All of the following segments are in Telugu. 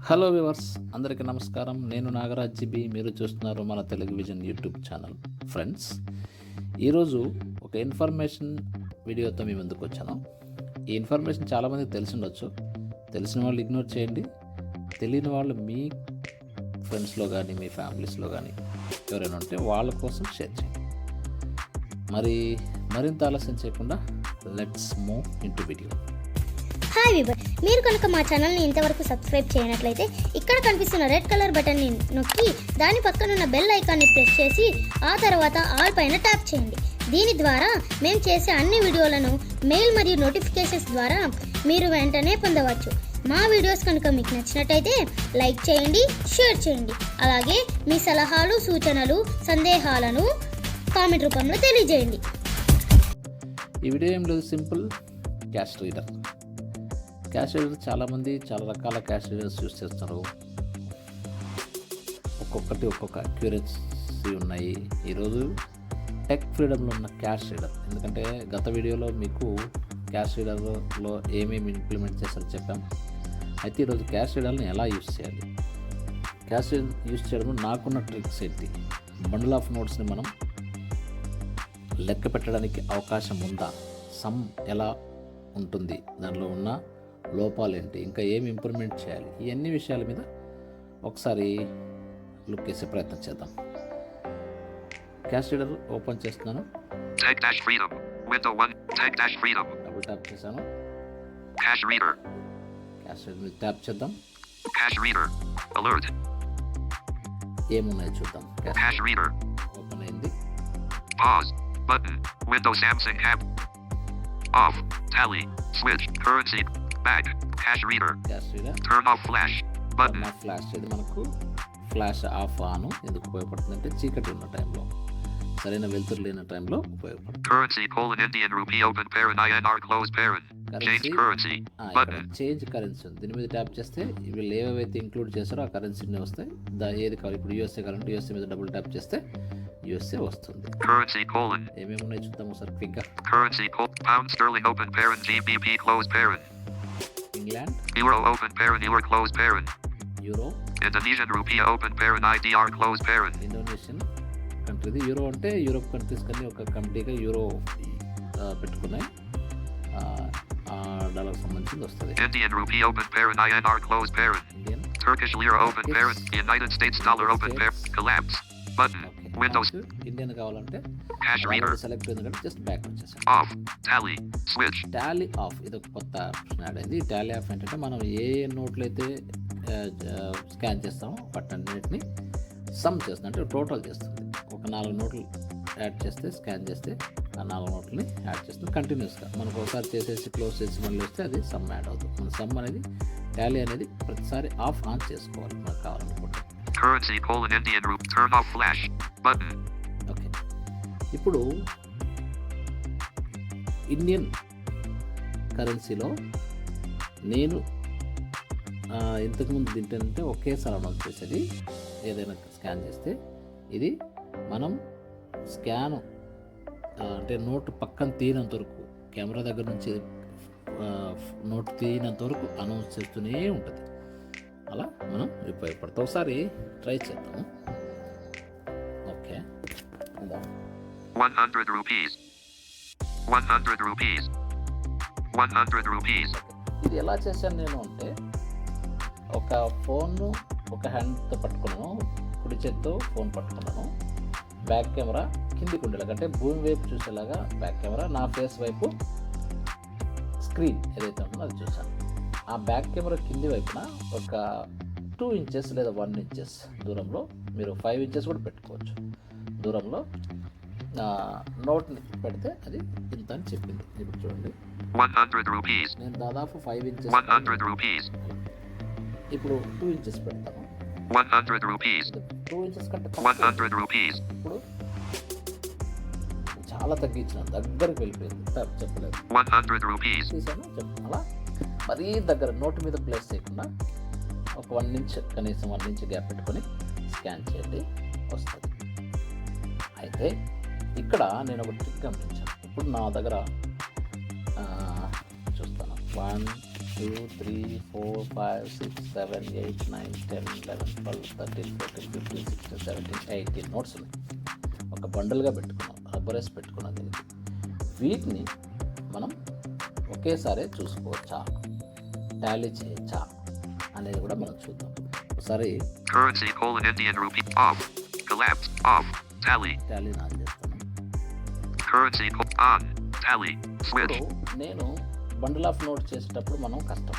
హలో వ్యూవర్స్, అందరికీ నమస్కారం. నేను నాగరాజ్ జీబీ. మీరు చూస్తున్నారు మన Telugu vision YouTube channel. Friends, ఈరోజు ఒక ఇన్ఫర్మేషన్ వీడియోతో మీ ముందుకు వచ్చాను. ఈ ఇన్ఫర్మేషన్ చాలామందికి తెలిసి ఉండొచ్చు. తెలిసిన వాళ్ళు ఇగ్నోర్ చేయండి. తెలియని వాళ్ళు మీ ఫ్రెండ్స్లో కానీ మీ ఫ్యామిలీస్లో కానీ ఎవరైనా ఉంటే వాళ్ళ కోసం షేర్ చేయండి. మరింత ఆలస్యం చేయకుండా let's move into video. Hi viewer, మీరు కనుక మా ఛానల్ని ఇంతవరకు సబ్స్క్రైబ్ చేయనట్లయితే ఇక్కడ కనిపిస్తున్న రెడ్ కలర్ బటన్ని నొక్కి దాని పక్కనున్న బెల్ ఐకాన్ని ప్రెస్ చేసి ఆ తర్వాత ఆల్ పైన ట్యాప్ చేయండి. దీని ద్వారా మేము చేసే అన్ని వీడియోలను మెయిల్ మరియు నోటిఫికేషన్స్ ద్వారా మీరు వెంటనే పొందవచ్చు. మా వీడియోస్ కనుక మీకు నచ్చినట్టయితే లైక్ చేయండి, షేర్ చేయండి. అలాగే మీ సలహాలు, సూచనలు, సందేహాలను కామెంట్ రూపంలో తెలియజేయండి. ఈ వీడియో ఏం లేదు, సింపుల్. క్యాష్ రీడర్ చాలామంది చాలా రకాల క్యాష్ రీడర్స్ యూస్ చేస్తున్నారు. ఒక్కొక్కటి ఒక్కొక్క అక్యురసీ ఉన్నాయి. ఈరోజు టెక్ ఫ్రీడమ్లో ఉన్న క్యాష్ రీడర్, ఎందుకంటే గత వీడియోలో మీకు క్యాష్ రీడర్లో ఏమేమి ఇంప్లిమెంట్ చేస్తారో చెప్పాం. అయితే ఈరోజు క్యాష్ రీడర్ని ఎలా యూస్ చేయాలి, క్యాష్ రీడర్ యూస్ చేయడంలో నాకున్న ట్రిక్స్ ఏంటి, బండిల్ ఆఫ్ నోట్స్ని మనం లెక్క పెట్టడానికి అవకాశం ఉందా, సమ్ ఎలా ఉంటుంది, దానిలో ఉన్న లోపాలు ఏంటి, ఇంకా ఏమి ఇంప్రూవ్మెంట్ చేయాలి, ఈ అన్ని విషయాల మీద ఒకసారి లుక్ వేసే ప్రయత్నం చేద్దాం. క్యాష్ రీడర్ ఓపెన్ చేస్తున్నాను. డబుల్ ట్యాప్ చేశాను. క్యాష్ రీడర్ ట్యాప్ చేద్దాం. ఏమున్నాయో చూద్దాం. క్యాష్ రీడర్ ఓపెన్ అయింది. Pause button. Windows Samsung app. Off. Tally. Switch. Currency. Back. Cash reader. Turn off flash button. Flash ఇది మనకు ఫ్లాష్ ఆఫ్ ఆన్ ఎందుకు ఉపయోగపడుతుందంటే చీకటి ఉన్న టైంలో, సరైన వెలుతురు లేని టైంలో ఉపయోగపడుతుంది. Currency Indian rupee open parent INR close parent. Change currency button. Change currency ఉంది. దీని మీద ట్యాప్ చేస్తే వీళ్ళు ఏవైతే ఇంక్లూడ్ చేస్తారో ఆ కరెన్సీని వస్తాయి. ఏది కావాలి, ఇప్పుడు యూఎస్ఏ కావాలంటే యూఎస్ఏ మీద డబుల్ ట్యాప్ చేస్తే యూఎస్ఏ వస్తుంది. ఏమేమి ఉన్నాయి చూద్దాం ఒకసారి క్విక్ గా. Currency pound sterling open parent GBP close parent. England. Euro open parent EUR close parent. Euro. Indonesian rupiah open parent IDR close parent. Indonesian కంట్రీది. యూరో అంటే యూరోప్ కంట్రీస్ కన్నీ ఒక కమిటీగా యూరో పెట్టుకున్నాయి. ఆ డాలర్ సంబంధించింది వస్తుంది. Indian rupee open parent INR close parent. Indian. Turkish lira open parent. United States dollar open parent. Collapse button. Windows. Indian కావాలంటే Cash reader. సెలెక్ట్ అయింది కాబట్టి జస్ట్ బ్యాక్ వచ్చేసాం. Off. Tally. Switch. Tally of ఇది ఒక కొత్త ఆప్షన్ యాడ్ అయింది. టాలీ ఆఫ్ ఏంటంటే మనం ఏ నోట్లు అయితే స్కాన్ చేస్తామో వాటన్నిటిని సమ్ చేస్తుంది, అంటే టోటల్ చేస్తుంది. ఒక 4 నోట్లు యాడ్ చేస్తే, స్కాన్ చేస్తే ఆ 4 నోట్లని యాడ్ చేస్తుంది కంటిన్యూస్గా. మనకు ఒకసారి చేసేసి క్లోజ్ చేసి మళ్ళీ వస్తే అది సమ్ యాడ్ అవుతుంది. మన సమ్ అనేది టాలీ అనేది ప్రతిసారి ఆఫ్ ఆన్ చేసుకోవాలి మనకు కావాలనుకుంటే. Currency Indian rupee. Turn off flash button. Okay, ఇప్పుడు ఇండియన్ కరెన్సీలో నేను ఇంతకుముందు తింటానంటే ఒకేసారి అనౌన్స్ చేసేది. ఏదైనా స్కాన్ చేస్తే ఇది మనం స్కాన్ అంటే నోటు పక్కన తీయనంత వరకు, కెమెరా దగ్గర నుంచి నోటు తీయనంత వరకు అనౌన్స్ చేస్తూనే ఉంటుంది. అలా మనం ఉపయోగపడతాం. ఒకసారి ట్రై చేద్దాము. Okay, 100 rupees. 100 rupees. 100 rupees. ఇది ఎలా చేశాను నేను అంటే, ఒక ఫోన్ను ఒక హ్యాండ్తో పట్టుకున్నాను, కుడి చేత్తో ఫోన్ పట్టుకున్నాను. బ్యాక్ కెమెరా కిందికి ఉండేలాగా, అంటే భూమి వైపు చూసేలాగా బ్యాక్ కెమెరా, నా ఫేస్ వైపు స్క్రీన్ ఏదైతే ఉందో అది చూసాను. ఆ బ్యాక్ కెమెరా కింది వైపున ఒక 2 ఇంచెస్ లేదా 1 ఇంచెస్ దూరంలో, మీరు 5 ఇంచెస్ కూడా పెట్టుకోవచ్చు దూరంలో నోట్ని పెడితే అది ఇంత అని చెప్పింది. ఇప్పుడు చూడండి, 100 rupees. నేను దాదాపు 5 ఇంచెస్, 100 rupees. ఇప్పుడు 2 ఇంచెస్ పెడతాను. 100 rupees. 2 ఇంచెస్ కంటే 100 rupees. ఇప్పుడు చాలా తగ్గించిన, దగ్గరికి వెళ్ళిపోయింది. చెప్పలేదు. 100 rupees. తీసాను, అలా మరీ దగ్గర నోటు మీద ప్లేస్ చేయకుండా ఒక 1 ఇంచ్, కనీసం 1 ఇంచ్ గ్యాప్ పెట్టుకొని స్కాన్ చేయండి, వస్తుంది. అయితే ఇక్కడ నేను ఒక ట్రిక్ గమనించాను. ఇప్పుడు నా దగ్గర చూస్తాను 1 2, 3, 4, 5, 6, 7, 8, 9, 10, 11, 12, 13, 14, 15, 16, 17, 18 నోట్స్ ఉన్నాయి. ఒక బండల్గా పెట్టుకున్నాం, రబ్బరేసి పెట్టుకున్నాం. దీనికి వీటిని మనం ఒకేసారి చూసుకోవచ్చా, టాలీ చేయొచ్చా అనేది కూడా మనం చూద్దాం. ఒకసారి Currency: Indian rupee. Off. Collapse. Off. Tally. టాలీని ఆన్ చేస్తాను. Currency: on. Tally. Switch. ఇప్పుడు నేను బండిల్ ఆఫ్ నోట్ చేసేటప్పుడు మనం కష్టం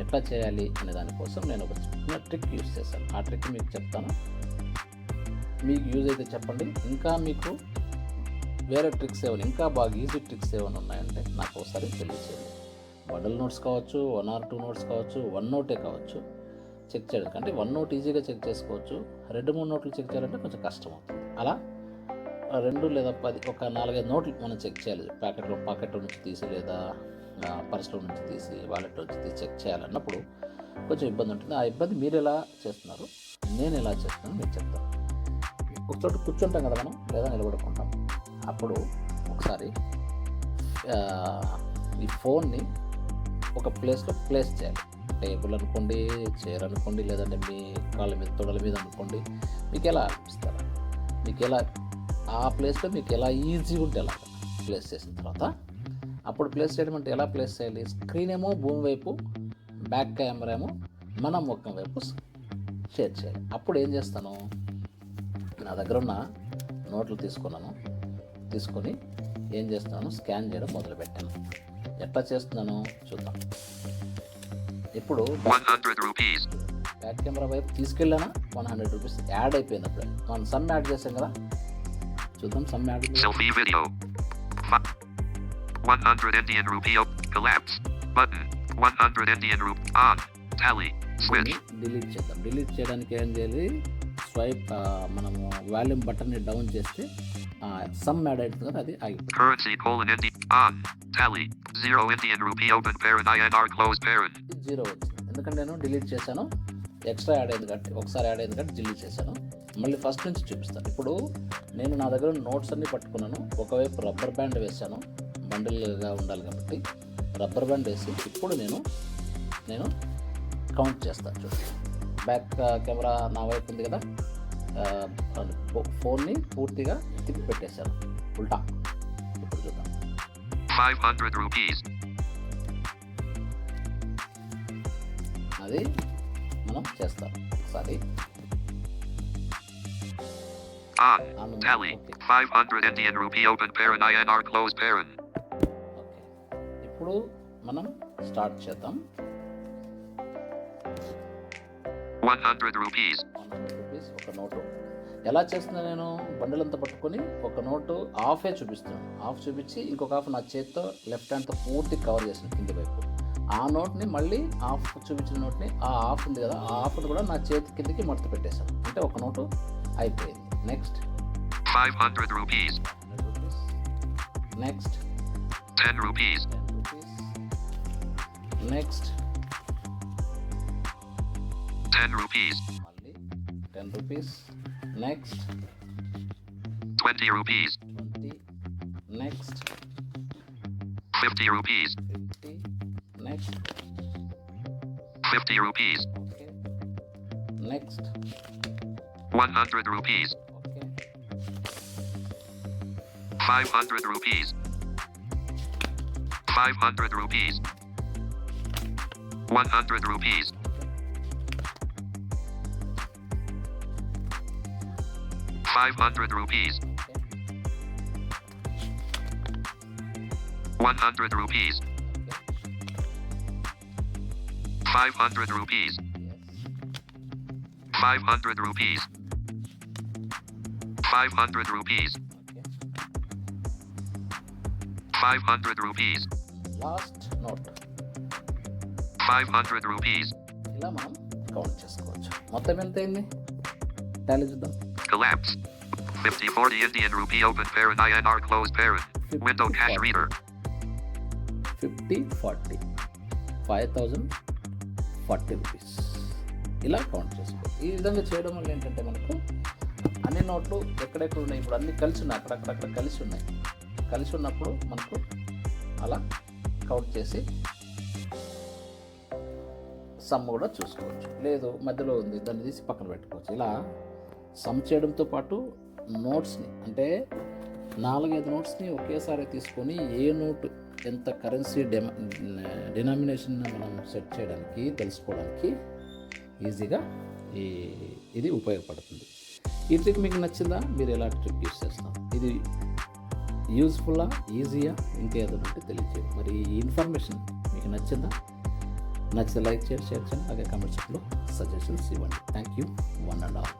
ఎట్లా చేయాలి అనే దానికోసం నేను ఒక చిన్న ట్రిక్ యూజ్ చేశాను. ఆ ట్రిక్ మీకు చెప్తాను, మీకు యూజ్ అయితే చెప్పండి. ఇంకా మీకు వేరే ట్రిక్స్ ఏమైనా, ఇంకా బాగా ఈజీ ట్రిక్స్ ఏమైనా ఉన్నాయంటే నాకు ఒకసారి తెలియచేయండి. బండల్ నోట్స్ కావచ్చు, 1 or 2 నోట్స్ కావచ్చు, 1 నోటే కావచ్చు చెక్ చేయడం కంటే 1 నోట్ ఈజీగా చెక్ చేసుకోవచ్చు. 2-3 నోట్లు చెక్ చేయాలంటే కొంచెం కష్టం అవుతుంది. అలా 2 లేదా 10 ఒక 4-5 నోట్లు మనం చెక్ చేయాలి. పాకెట్లో నుంచి తీసి లేదా పర్సులో నుంచి తీసి వాలెట్లో నుంచి తీసి చెక్ చేయాలన్నప్పుడు కొంచెం ఇబ్బంది ఉంటుంది. ఆ ఇబ్బంది మీరు ఎలా చేస్తున్నారు, నేను ఎలా చేస్తున్నాను మీకు చెప్తాను. ఒక చోట కూర్చుంటాం కదా మనం, లేదా నిలబడుకుంటాం. అప్పుడు ఒకసారి ఈ ఫోన్ని ఒక ప్లేస్లో ప్లేస్ చేయాలి. టేబుల్ అనుకోండి, చైర్ అనుకోండి, లేదంటే మీ కాళ్ళ మీద తొడల మీద అనుకోండి, మీకు ఎలా అనిపిస్తారు, మీకు ఎలా ఆ ప్లేస్లో మీకు ఎలా ఈజీ ఉంటే అలా ప్లేస్ చేసిన తర్వాత అప్పుడు ప్లేస్ చేయడం అంటే ఎలా ప్లేస్ చేయాలి, స్క్రీన్ ఏమో భూమి వైపు, బ్యాక్ కెమెరా ఏమో మన ముఖం వైపు షేర్ చేయాలి. అప్పుడు ఏం చేస్తాను, నా దగ్గర ఉన్న నోట్లు తీసుకొని ఏం చేస్తున్నాను, స్కాన్ చేయడం మొదలుపెట్టాను. ఎట్లా చేస్తున్నాను చూద్దాం. ఇప్పుడు 100 rupees. బ్యాక్ కెమెరా వైపు తీసుకెళ్ళానా, 100 రూపీస్ యాడ్ అయిపోయింది. అప్పుడే మనం సమ్ యాడ్ చేసాం కదా, చూద్దాం some add. Selfie video. 100 Indian rupee. Collapse. Button. 100 Indian rupee. On. Tally. Switch. Delete చేద్దాం. డిలీట్ చేయడానికి ఏం చేయాలి, స్వైప్ మనము వాల్యూమ్ బటన్ని డౌన్ చేస్తే సమ్ యాడ్ అవుతుంది కదా, అది ఆగిపోతుంది. Currency: Indian. On. Tally. 0 Indian rupee. Open parent. INR. Close parent. 0 వచ్చింది. ఎందుకంటే నేను డిలీట్ చేశాను, ఎక్స్ట్రా యాడ్ అయింది కాబట్టి, ఒకసారి యాడ్ అయింది కాబట్టి డిలీట్ చేశాను. మళ్ళీ ఫస్ట్ నుంచి చూపిస్తాను. ఇప్పుడు నేను నా దగ్గర నోట్స్ అన్నీ పట్టుకున్నాను. ఒకవైపు రబ్బర్ బ్యాండ్ వేసాను, బండిల్గా ఉండాలి కాబట్టి రబ్బర్ బ్యాండ్ వేసి ఇప్పుడు నేను కౌంట్ చేస్తాను. చూడండి, బ్యాక్ కెమెరా నా వైపు ఉంది కదా, ఫోన్ని పూర్తిగా తిప్పి పెట్టేశాను ఉల్టా. ఇప్పుడు చూద్దాం. 500 rupees. అది మనం చేస్తాం ఒకసారి. On. Tally. 500 Indian rupee. Open parent. INR. Close parent. Okay, ఇప్పుడు మనం స్టార్ట్ చేద్దాం. 100 rupees. 100 రూపీస్ ఒక నోటు. ఎలా చేస్తున్నాను, నేను బండిలంతా పట్టుకొని ఒక నోటు హాఫే చూపిస్తున్నాను. హాఫ్ చూపించి ఇంకొక హాఫ్ నా చేతితో లెఫ్ట్ హ్యాండ్తో పూర్తి కవర్ చేసిన కింది వైపు. ఆ నోట్ని మళ్ళీ హాఫ్ చూపించిన నోట్ని, ఆ హాఫ్ ఉంది కదా, ఆ హాఫ్ని కూడా నా చేతి కిందకి మడత పెట్టేశాను. అంటే ఒక నోటు అయిపోయింది. Next 500 rupees. 100 rupees. Next 10 rupees. 10 rupees. Next 10 rupees. మళ్ళీ 10 rupees. Next 20 rupees. 20. Next 50 rupees. 50. Next 50 rupees. Okay. Next 100 rupees. Okay. 500 rupees. 500 rupees. 100 rupees. 500 rupees. 100 rupees. 500 rupees. 500 rupees. 500 rupees. 500 rupees. Last note. 500 rupees. ఇలా మనం కౌంట్ చేసుకోవచ్చు. మొత్తం ఎంత అయింది టాలీ చూద్దాం. Collapse. 50-40 Indian rupee. Open parent. INR. Close parent. Window cash reader. 50-40 5040 rupees. ఇలా కౌంట్ చేసుకోవచ్చు. ఈ విధంగా చేయడం వల్ల ఏంటంటే మనకు అన్ని నోట్లు ఎక్కడెక్కడ ఉన్నాయి, ఇప్పుడు అన్నీ కలిసి ఉన్నాయి, అక్కడక్కడ కలిసి ఉన్నాయి. కలిసి ఉన్నప్పుడు మనకు అలా కౌంట్ చేసి సమ్ కూడా చూసుకోవచ్చు. లేదు మధ్యలో ఉంది దాన్ని తీసి పక్కన పెట్టుకోవచ్చు. ఇలా సమ్ చేయడంతో పాటు నోట్స్ని అంటే 4-5 నోట్స్ని ఒకేసారి తీసుకొని ఏ నోట్ ఎంత కరెన్సీ డినామినేషన్ మనం సెట్ చేయడానికి తెలుసుకోవడానికి ఈజీగా ఇది ఉపయోగపడుతుంది. ఈ ట్రిక్ మీకు నచ్చిందా? మీరు ఎలా ట్రిక్ యూస్ చేస్తాం? ఇది యూజ్ఫుల్లా, ఈజీయా, ఇంకేదైనా ఉంటే తెలియజేయండి. మరి ఈ ఇన్ఫర్మేషన్ మీకు నచ్చిందా? నచ్చితే లైక్ చేయండి, షేర్ చేయండి, అలాగే కామెంట్ సెక్షన్లో సజెషన్స్ ఇవ్వండి. Thank you one and all.